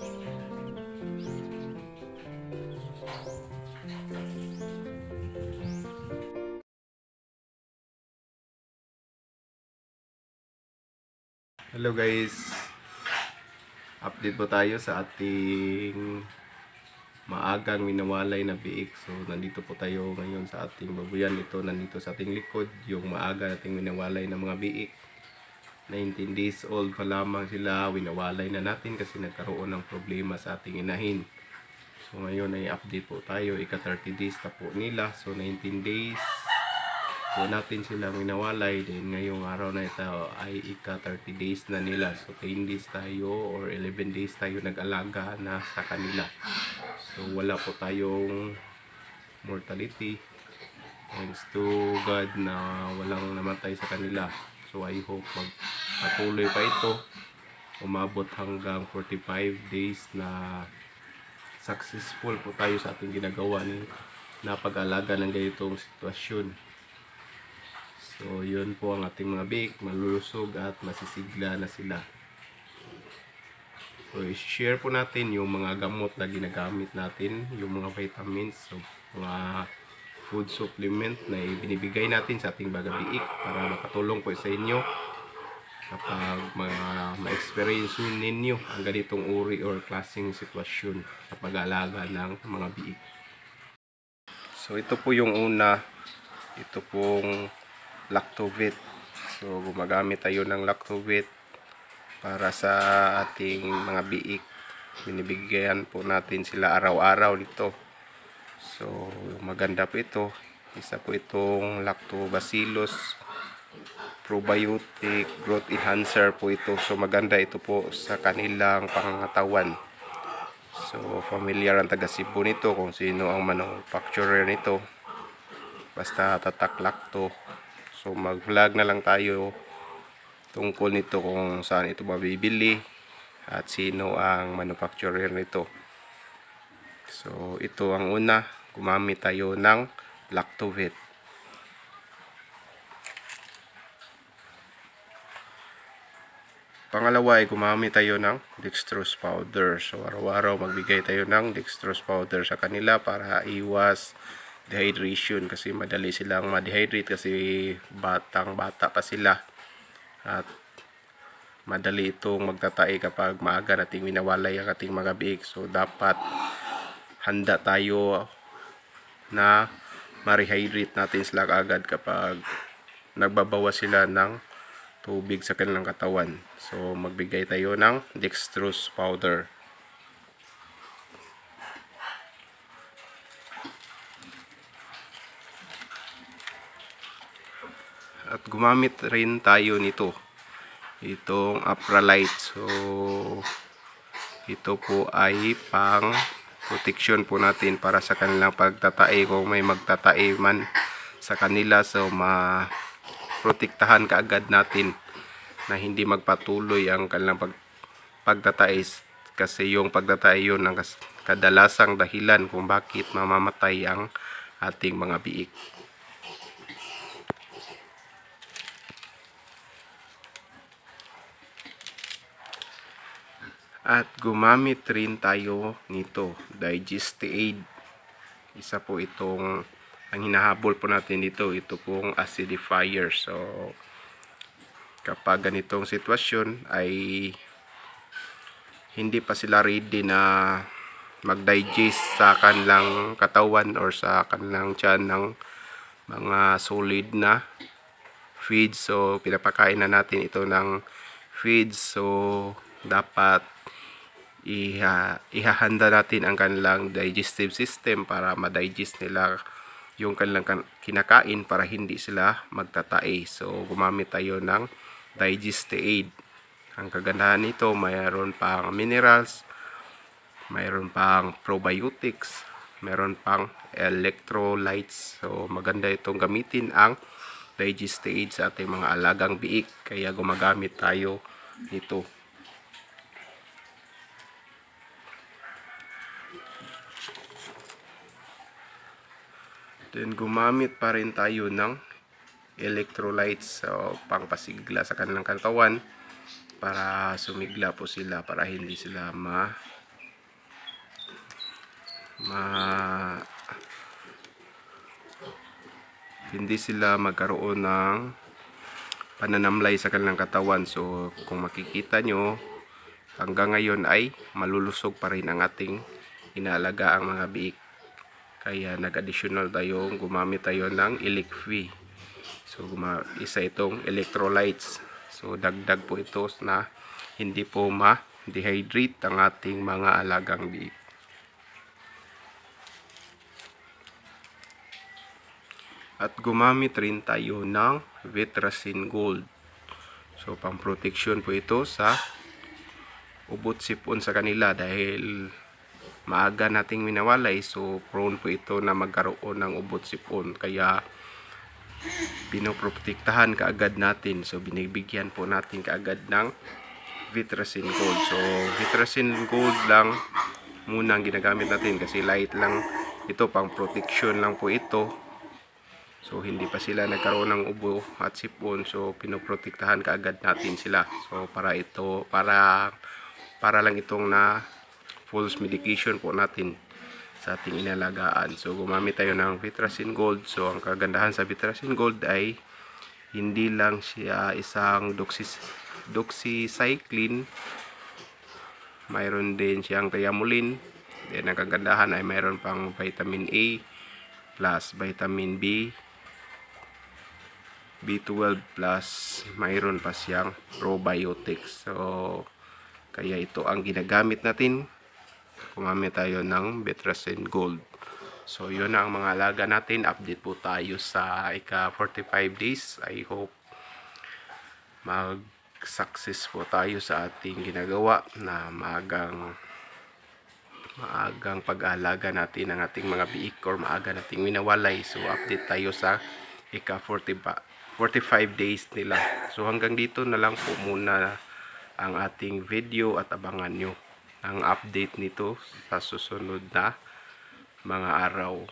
Hello guys, update po tayo sa ating maagang minawalay na biik. So nandito po tayo ngayon sa ating babuyan. Ito nandito sa ating likod yung maaga nating minawalay na mga biik. 19 days old pa lamang sila, winawalay na natin kasi nagkaroon ng problema sa ating inahin. So ngayon ay update po tayo, ika 30 days na po nila. So 19 days po natin silang winawalay, din ngayong araw na ito ay ika 30 days na nila. So 10 days tayo or 11 days tayo nag-alaga na sa kanila. So wala po tayong mortality, thanks to God na walang namatay sa kanila. So I hope magpatuloy pa ito, umabot hanggang 45 days na successful po tayo sa ating ginagawa na pag-alaga ng ganitong sitwasyon. So yun po ang ating mga biik, malulusog at masisigla na sila. So i-share po natin yung mga gamot na ginagamit natin, yung mga vitamins, so mga food supplement na binibigay natin sa ating mga biik para makatulong po sa inyo kapag ma-experience ninyo ang ganitong uri or klaseng sitwasyon sa pag-aalaga ng mga biik. So ito po yung una, ito pong Lactovit. So gumagamit tayo ng Lactovit para sa ating mga biik. Binibigyan po natin sila araw-araw nito. So maganda po ito. Isa po itong Lactobacillus probiotic growth enhancer po ito. So maganda ito po sa kanilang pangangatawan. So familiar ang taga Cebu nito kung sino ang manufacturer nito. Basta Tatak Lacto. So mag-vlog na lang tayo tungkol nito kung saan ito mabibili at sino ang manufacturer nito. So ito ang una, gumamit tayo ng Lactovit. Pangalawa ay gumamit tayo ng dextrose powder. So araw-araw magbigay tayo ng dextrose powder sa kanila para iwas dehydration, kasi madali silang ma-dehydrate kasi batang-bata pa sila at madali itong magtatae kapag maaga nating winawalay ang ating mga biik. So dapat handa tayo na ma-rehydrate natin sila agad kapag nagbabawas sila ng tubig sa kanilang katawan. So magbigay tayo ng dextrose powder. At gumamit rin tayo nito, itong Apralite. So ito po ay pang protection po natin para sa kanilang pagtatae kung may magtatae man sa kanila. So protektahan kaagad natin na hindi magpatuloy ang kanilang pagtatae, kasi yung pagtatae yun ang kadalasang dahilan kung bakit mamamatay ang ating mga biik. At gumamit rin tayo nito, Digest-Aid. Isa po itong ang hinahabol po natin dito, ito pong acidifier. So kapag ganitong sitwasyon ay hindi pa sila ready na mag-digest sa kanilang katawan or sa kanilang tiyan ng mga solid na feeds. So pinapakain na natin ito ng feeds. So dapat ihahanda natin ang kanilang digestive system para ma-digest nila yung kanilang kinakain para hindi sila magtatae. So gumamit tayo ng Digest-Aid. Ang kagandahan nito, mayroon pang minerals, mayroon pang probiotics, mayroon pang electrolytes. So maganda itong gamitin ang Digest-Aid sa ating mga alagang biik, kaya gumagamit tayo nito. Then gumamit pa rin tayo ng electrolytes, so pangpasigla sa kanilang katawan para sumigla po sila, para hindi sila hindi sila magkaroon ng pananamlay sa kanilang katawan. So kung makikita nyo, hanggang ngayon ay malulusog pa rin ang ating inaalaga ang mga biik. Kaya nag-additional tayo, gumamit tayo ng Elecfi. So isa itong electrolytes. So dagdag po ito na hindi po ma-dehydrate ang ating mga alagang biik. At gumamit rin tayo ng Vitracin Gold. So pang protection po ito sa ubot sipon sa kanila dahil maaga nating minawalay, so prone po ito na magkaroon ng ubot sipon, kaya pinoprotektahan kaagad natin. So binibigyan po natin kaagad ng Vitracin Gold. So Vitracin Gold lang muna ang ginagamit natin kasi light lang ito, pang protection lang po ito. So hindi pa sila nagkaroon ng ubo at sipon, so pinoprotektahan kaagad natin sila. So para lang itong na false medication po natin sa ating inalagaan. So gumamit tayo ng Vitracin Gold. So ang kagandahan sa Vitracin Gold ay hindi lang siya isang doxycycline, mayroon din siyang thiamulin. Then ang kagandahan ay mayroon pang vitamin A plus vitamin B, B12 plus mayroon pa siyang probiotics. So kaya ito ang ginagamit natin. Gumamit tayo ng Vitracin Gold. So yun ang mga alaga natin. Update po tayo sa ika 45 days. I hope mag-success po tayo sa ating ginagawa na maagang pag-aalaga natin ng ating mga biik or maaga nating winawalay. So update tayo sa ika 45 days nila. So hanggang dito na lang po muna ang ating video at abangan nyo ang update nito sa susunod na mga araw.